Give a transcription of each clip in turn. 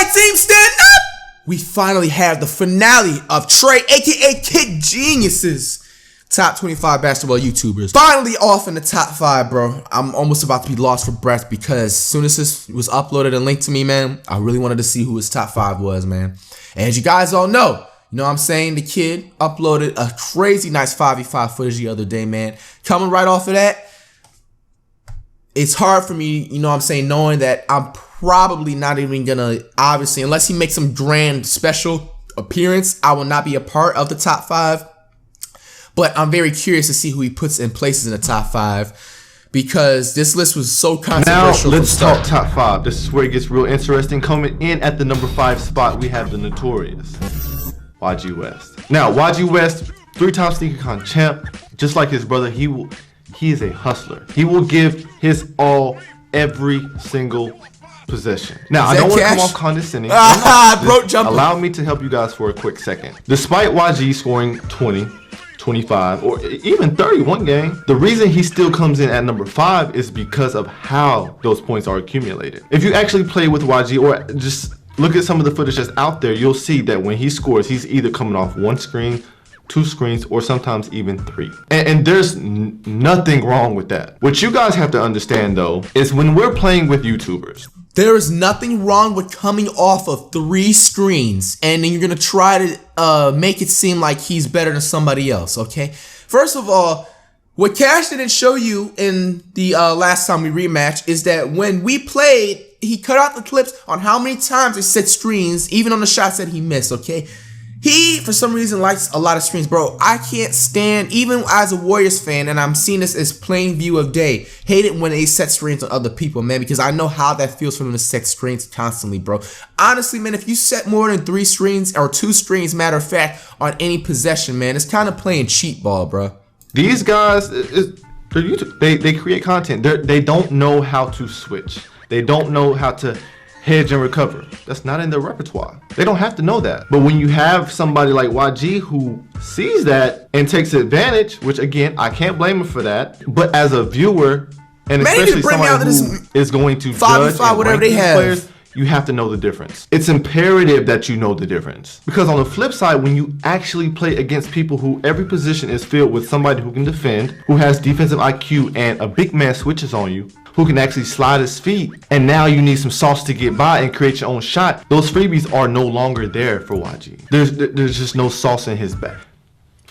White team, stand up! We finally have the finale of Trey, aka KickGenius's top 25 basketball YouTubers. Finally off in the top 5, bro. I'm almost about to be lost for breath because as soon as this was uploaded and linked to me, man, I really wanted to see who his top 5 was, man. And as you guys all know, you know what I'm saying? The kid uploaded a crazy nice 5v5 footage the other day, man. Coming right off of that, it's hard for me, you know what I'm saying, knowing that I'm probably not even gonna, obviously, unless he makes some grand special appearance, I will not be a part of the top 5. But I'm very curious to see who he puts in places in the top 5 because this list was so controversial. Now let's talk top 5. This is where it gets real interesting. Coming in at the number 5 spot, we have the notorious YG West. Now YG West, 3-time SneakerCon champ, just like his brother, he is a hustler. He will give his all every single possession. Now, I don't want to come off condescending. Allow me to help you guys for a quick second. Despite YG scoring 20, 25, or even 31 game, the reason he still comes in at number 5 is because of how those points are accumulated. If you actually play with YG or just look at some of the footage that's out there, you'll see that when he scores, he's either coming off 1 screen, 2 screens, or sometimes even 3. And there's nothing wrong with that. What you guys have to understand though is when we're playing with YouTubers, there is nothing wrong with coming off of 3 screens and then you're gonna try to make it seem like he's better than somebody else, okay? First of all, what Cash didn't show you in the last time we rematched is that when we played, he cut out the clips on how many times he set screens, even on the shots that he missed, okay? He, for some reason, likes a lot of screens. Bro, I can't stand, even as a Warriors fan, and I'm seeing this as plain view of day, hate it when they set screens on other people, man, because I know how that feels for them to set screens constantly, bro. Honestly, man, if you set more than 3 screens, or 2 screens, matter of fact, on any possession, man, it's kind of playing cheat ball, bro. These guys, they create content. They don't know how to switch. They don't know how to hedge and recover. That's not in their repertoire. They don't have to know that. But when you have somebody like YG who sees that and takes advantage, which again, I can't blame him for that, but as a viewer, and especially somebody who is going to judge and rank these players, you have to know the difference. It's imperative that you know the difference. Because on the flip side, when you actually play against people who every position is filled with somebody who can defend, who has defensive IQ, and a big man switches on you, who can actually slide his feet, and now you need some sauce to get by and create your own shot, those freebies are no longer there for YG. There's just no sauce in his bag.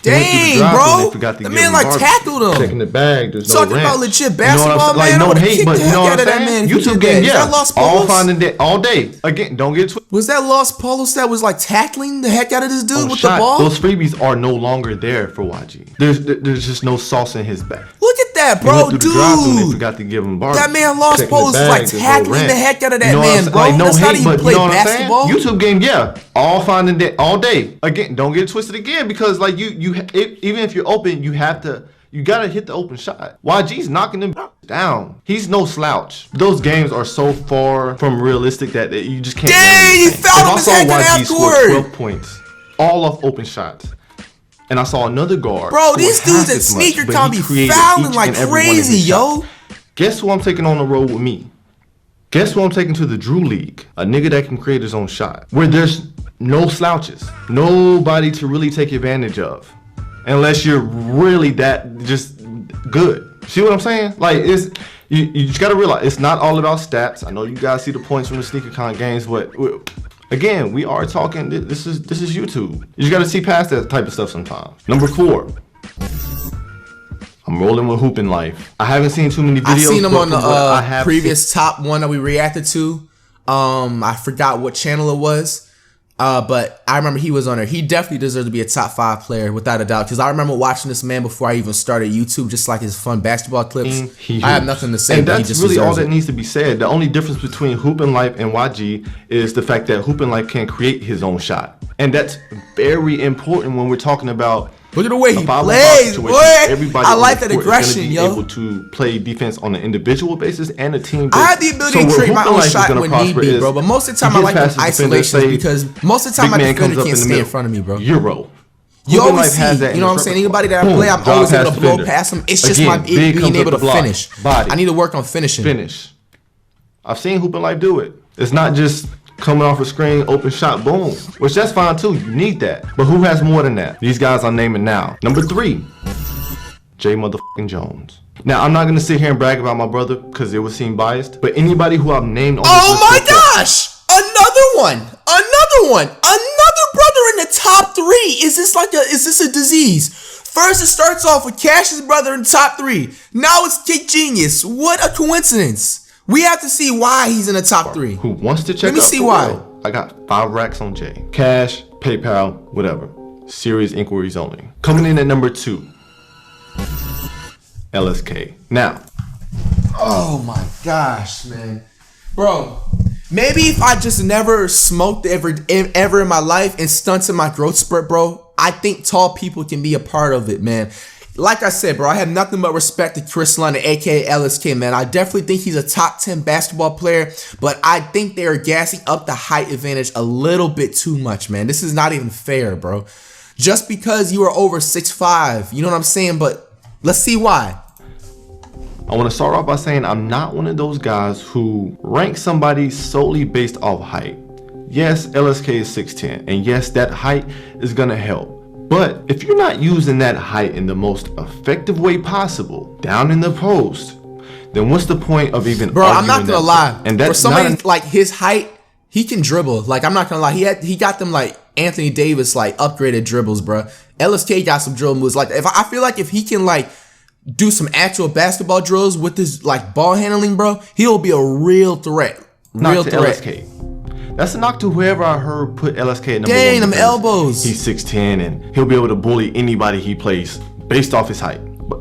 Dang, bro, the man like tackled him. Checking the bag, there's no talking about legit basketball, man. Like, no hate, but you know what I'm saying? YouTube game, yeah, all finding that all day. Again, don't get twisted. Was that Lost Polos that was like tackling the heck out of this dude with the ball? Those freebies are no longer there for YG. There's just no sauce in his bag. Look at that, bro, dude. They forgot to give him bars. That man Lost Polos is like tackling the heck out of that man, bro. Like, that's not even play basketball. YouTube game, yeah, all finding that all day. Again, don't get it twisted again, because like even if you're open, you gotta hit the open shot. YG's knocking them down. He's no slouch. Those games are so far from realistic that you just can't. Dang, you fouled him his head afterward. 12 points, all off open shots. And I saw another guard. Bro, these dudes at SneakerCon be fouling like crazy, yo. Guess who I'm taking on the road with me? Guess who I'm taking to the Drew League? A nigga that can create his own shot, where there's no slouches, nobody to really take advantage of. Unless you're really that just good. See what I'm saying? Like, you just gotta realize it's not all about stats. I know you guys see the points from the SneakerCon games, but again, we are talking. This is YouTube. You just gotta see past that type of stuff sometimes. Number 4. I'm rolling with Hoopin' Life. I haven't seen too many videos. I've seen him on the previous top one that we reacted to. I forgot what channel it was. But I remember he was on there. He definitely deserves to be a top 5 player without a doubt. Because I remember watching this man before I even started YouTube, just like his fun basketball clips. I have nothing to say. And that's really all that needs to be said. The only difference between Hoopin' Life and YG is the fact that Hoopin' Life can create his own shot. And that's very important when we're talking about. Look at the way he plays, boy. I like that aggression, yo. Able to play defense on an individual basis and a team basis. I have the ability to create my own shot when need be, bro. But most of the time I like them isolations because most of the time my defender can't stay in front of me, bro. Euro. You always see, you know what I'm saying? Anybody that I play, I'm always able to blow past them. It's just my being able to finish. I need to work on finishing. I've seen Hoopin' Life do it. It's not just coming off a screen, open shot, boom. Which that's fine too, you need that. But who has more than that? These guys I'm naming now. Number 3, Jay motherfucking Jones. Now, I'm not gonna sit here and brag about my brother because it would seem biased, but anybody who I've named on oh my gosh! Another brother in the top 3. Is this a disease? First, it starts off with Cash's brother in the top 3. Now it's KickGenius. What a coincidence. We have to see why he's in the top 3. Who wants to check Let me out see for why. real? I got 5 racks on Jay. Cash, PayPal, whatever. Serious inquiries only. Coming in at number 2, LSK. Now, Oh my gosh, man. Bro, maybe if I just never smoked ever in my life and stunted my growth spurt, bro, I think tall people can be a part of it, man. Like I said, bro, I have nothing but respect to Chris London, aka LSK, man. I definitely think he's a top 10 basketball player, but I think they are gassing up the height advantage a little bit too much, man. This is not even fair, bro. Just because you are over 6'5", you know what I'm saying? But let's see why. I want to start off by saying I'm not one of those guys who rank somebody solely based off height. Yes, LSK is 6'10", and yes, that height is going to help. But if you're not using that height in the most effective way possible, down in the post, then what's the point of even Bro, I'm not arguing gonna that lie. point? And that's for somebody like his height, he can dribble. Like, I'm not gonna lie. He got them like Anthony Davis like upgraded dribbles, bro. LSK got some drill moves. Like, I feel like if he can like do some actual basketball drills with his like ball handling, bro, he'll be a real threat. Real threat. LSK. That's a knock to whoever I heard put LSK at number 1. Dang, them elbows. He's 6'10", and he'll be able to bully anybody he plays based off his height. But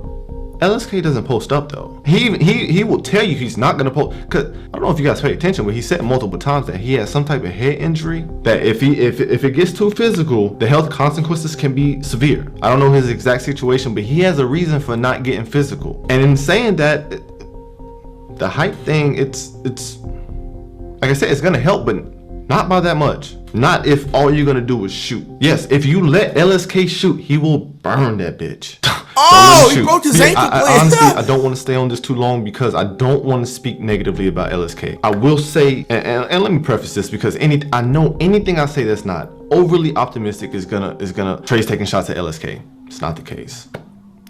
LSK doesn't post up though. He will tell you he's not gonna post. Cause I don't know if you guys pay attention, but he said multiple times that he has some type of head injury. That if it gets too physical, the health consequences can be severe. I don't know his exact situation, but he has a reason for not getting physical. And in saying that, the height thing, it's like I said, it's gonna help, but not by that much. Not if all you're gonna do is shoot. Yes, if you let LSK shoot, he will burn that bitch. Oh, he broke his ankle. Honestly, I don't want to stay on this too long because I don't want to speak negatively about LSK. I will say, and let me preface this because I know anything I say that's not overly optimistic is gonna Trey's taking shots at LSK. It's not the case.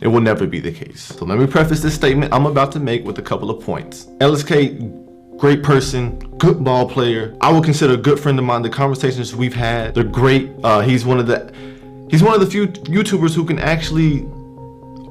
It will never be the case. So let me preface this statement I'm about to make with a couple of points. LSK, great person, good ball player. I would consider a good friend of mine. The conversations we've had, they're great. He's one of the few YouTubers who can actually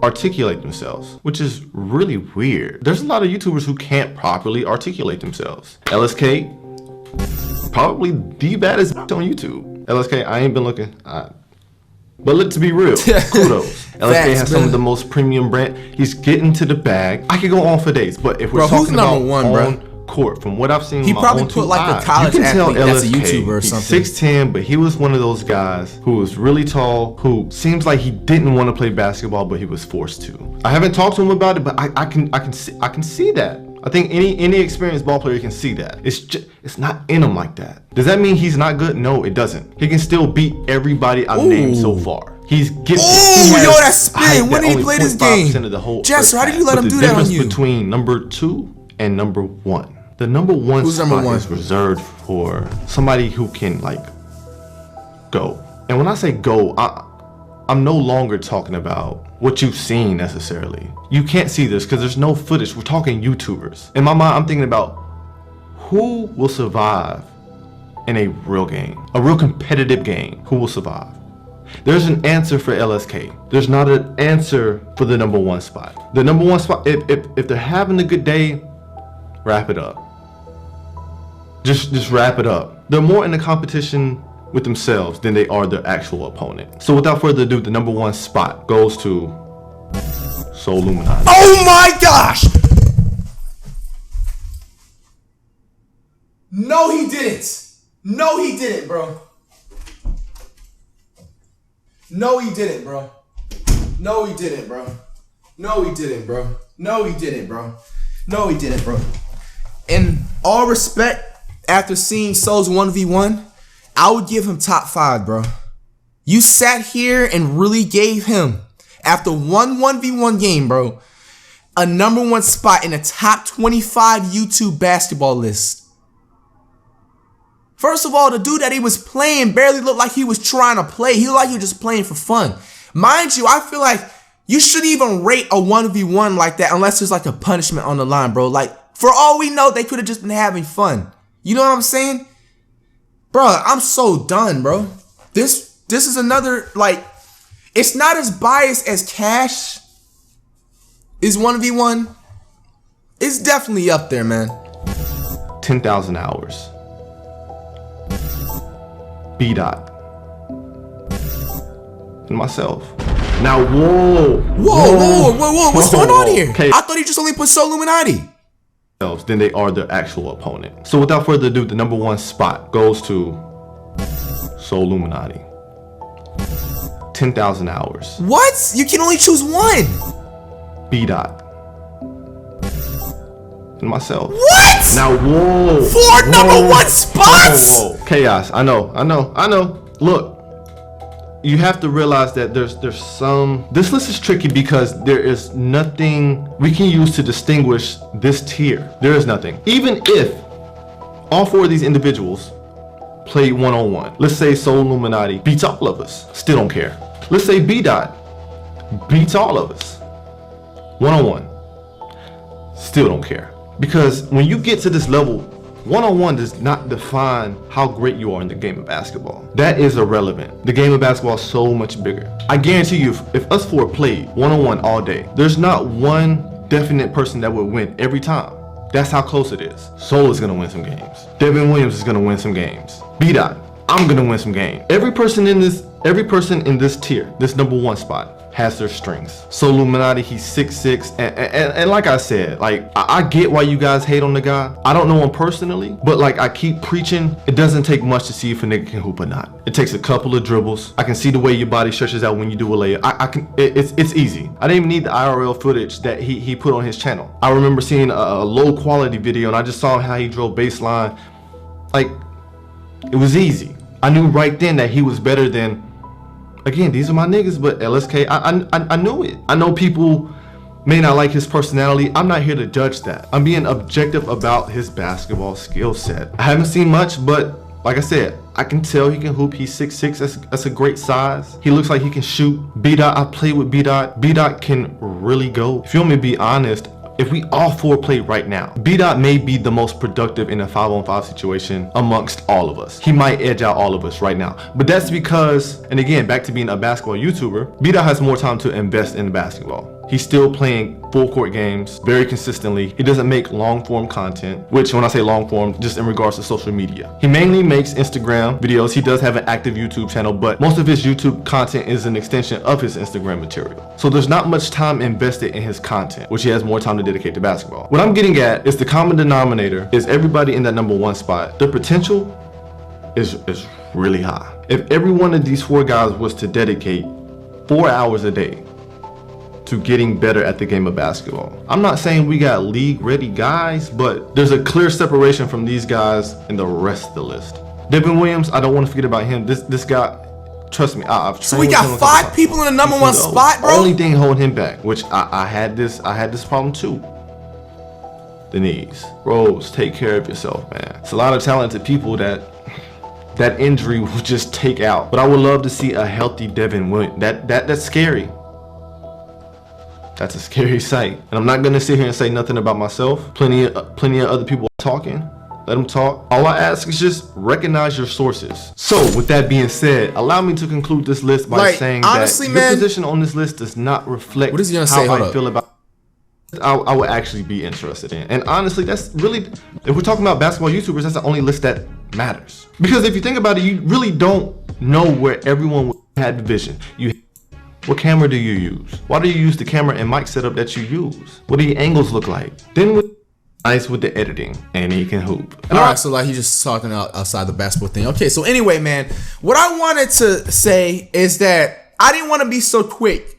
articulate themselves, which is really weird. There's a lot of YouTubers who can't properly articulate themselves. LSK, probably the baddest on YouTube. LSK, I ain't been looking. But let's be real, kudos. LSK has some of the most premium brand. He's getting to the bag. I could go on for days, but if we're talking about on court, from what I've seen, he probably put like a college athlete that's a YouTuber or something. He's 6'10", but he was one of those guys who was really tall, who seems like he didn't want to play basketball, but he was forced to. I haven't talked to him about it, but I can see that. I think any experienced ball player can see that. It's not in him like that. Does that mean he's not good? No, it doesn't. He can still beat everybody I've named so far. He's getting. Oh, yo, that spin. When did he play this game? Jester, how did you let him do that on you? The difference between number 2 and number 1. The number 1 spot is reserved for somebody who can like go. And when I say go, I'm no longer talking about what you've seen necessarily. You can't see this because there's no footage. We're talking YouTubers. In my mind, I'm thinking about who will survive in a real game, a real competitive game. Who will survive? There's an answer for LSK. There's not an answer for the number 1 spot. The number 1 spot, if they're having a good day, wrap it up. Just wrap it up. They're more in the competition with themselves than they are their actual opponent. So without further ado, the number 1 spot goes to Soul Illuminati. Oh my gosh! No, he didn't. No, he didn't, bro. No, he didn't, bro. No, he didn't, bro. No, he didn't, bro. No, he didn't, bro. No, he didn't, bro. In all respect, after seeing Soul's 1v1, I would give him top 5, bro. You sat here and really gave him, after one 1v1 game, bro, a number 1 spot in the top 25 YouTube basketball list. First of all, the dude that he was playing barely looked like he was trying to play. He looked like he was just playing for fun. Mind you, I feel like you shouldn't even rate a 1v1 like that unless there's like a punishment on the line, bro. Like, for all we know, they could have just been having fun. You know what I'm saying? Bro, I'm so done, bro. This is another, like, it's not as biased as Cash is 1v1. It's definitely up there, man. 10,000 hours. B-Dot. And myself. Now, whoa. What's going on here? Okay. I thought he just only put Soul Illuminati. Then they are the actual opponent. So without further ado, the number 1 spot goes to Soul Illuminati. 10,000 hours. What? You can only choose one. B-Dot. And myself. What? Now, whoa. 4 number 1 spots? Whoa. Chaos. I know. Look, you have to realize that there's some, this list is tricky because there is nothing we can use to distinguish this tier. There is nothing. Even if all 4 of these individuals play one-on-one, let's say Soul Illuminati beats all of us, still don't care. Let's say B-Dot beats all of us one-on-one, still don't care. Because when you get to this level, one-on-one does not define how great you are in the game of basketball. That is irrelevant. The game of basketball is so much bigger. I guarantee you, if us 4 played one-on-one all day, there's not one definite person that would win every time. That's how close it is. Soul is gonna win some games. Devin Williams is gonna win some games. B-Dot, I'm gonna win some games. Every person in this tier, this number 1 spot, has their strengths. So Illuminati, he's 6'6", and like I said, like I get why you guys hate on the guy. I don't know him personally, but like I keep preaching, it doesn't take much to see if a nigga can hoop or not. It takes a couple of dribbles. I can see the way your body stretches out when you do a layup. It's easy. I didn't even need the IRL footage that he put on his channel. I remember seeing a low quality video and I just saw how he drove baseline. Like, it was easy. I knew right then that he was better than, again, these are my niggas, but LSK, I knew it. I know people may not like his personality. I'm not here to judge that. I'm being objective about his basketball skill set. I haven't seen much, but like I said, I can tell he can hoop. He's 6'6", that's a great size. He looks like he can shoot. B-Dot, I played with B-Dot. B-Dot can really go. If you want me to be honest, if we all 4 play right now, B-Dot may be the most productive in a 5-on-5 situation amongst all of us. He might edge out all of us right now. But that's because, and again, back to being a basketball YouTuber, B-Dot has more time to invest in basketball. He's still playing full court games very consistently. He doesn't make long form content, which when I say long form, just in regards to social media. He mainly makes Instagram videos. He does have an active YouTube channel, but most of his YouTube content is an extension of his Instagram material. So there's not much time invested in his content, which he has more time to dedicate to basketball. What I'm getting at is the common denominator is everybody in that number 1 spot. Their potential is really high. If every one of these 4 guys was to dedicate 4 hours a day to getting better at the game of basketball. I'm not saying we got league ready guys, but there's a clear separation from these guys and the rest of the list. Devin Williams, I don't want to forget about him. This guy, trust me, I've so we got 5 people in the number 1 spot, bro. Only thing holding him back, which I had this problem too. The knees. Rose, take care of yourself, man. It's a lot of talented people that injury will just take out. But I would love to see a healthy Devin Williams. That's scary. That's a scary sight. And I'm not gonna sit here and say nothing about myself. Plenty of other people talking. Let them talk. All I ask is just recognize your sources. So with that being said, allow me to conclude this list by saying honestly, that your position on this list does not reflect how I feel about I would actually be interested in. And honestly, that's really, if we're talking about basketball YouTubers, that's the only list that matters. Because if you think about it, you really don't know where everyone had the vision. What camera do you use? Why do you use the camera and mic setup that you use? What do your angles look like? Then nice with the editing, and he can hoop. All right, so like he's just talking outside the basketball thing. Okay, so anyway, man, what I wanted to say is that I didn't want to be so quick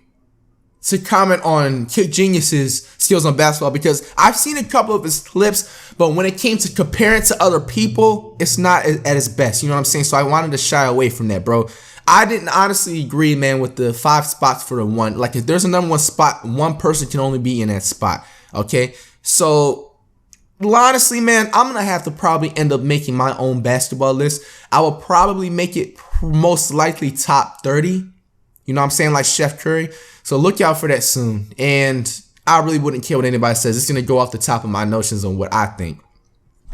to comment on KickGenius's skills on basketball because I've seen a couple of his clips, but when it came to comparing to other people, it's not at his best. You know what I'm saying? So I wanted to shy away from that, bro. I didn't honestly agree, man, with the 5 spots for the 1. Like, if there's a number 1 spot, 1 person can only be in that spot. Okay, so honestly, man, I'm gonna have to probably end up making my own basketball list. I will probably make it most likely top 30. You know what I'm saying? Like Chef Curry. So look out for that soon. And I really wouldn't care what anybody says. It's gonna go off the top of my notions on what I think.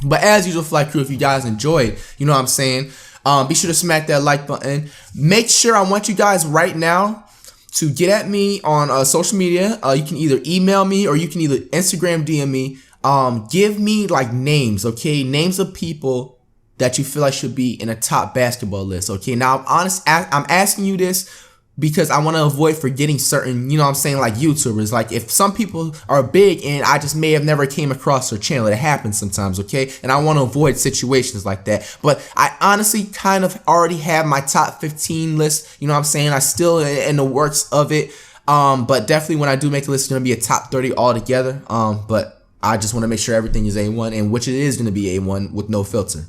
But as usual, Flight Crew, if you guys enjoyed, you know what I'm saying, be sure to smack that like button. Make sure, I want you guys right now to get at me on social media. You can either email me or you can either Instagram DM me. Give me like names, okay? Names of people that you feel like should be in a top basketball list, okay? Now, I'm asking you this because I want to avoid forgetting certain, you know what I'm saying, like YouTubers. Like if some people are big and I just may have never came across their channel. It happens sometimes, okay? And I want to avoid situations like that. But I honestly kind of already have my top 15 list, you know what I'm saying? I still in the works of it. But definitely when I do make the list, it's going to be a top 30 altogether. But I just want to make sure everything is A1, and which it is going to be A1 with no filter.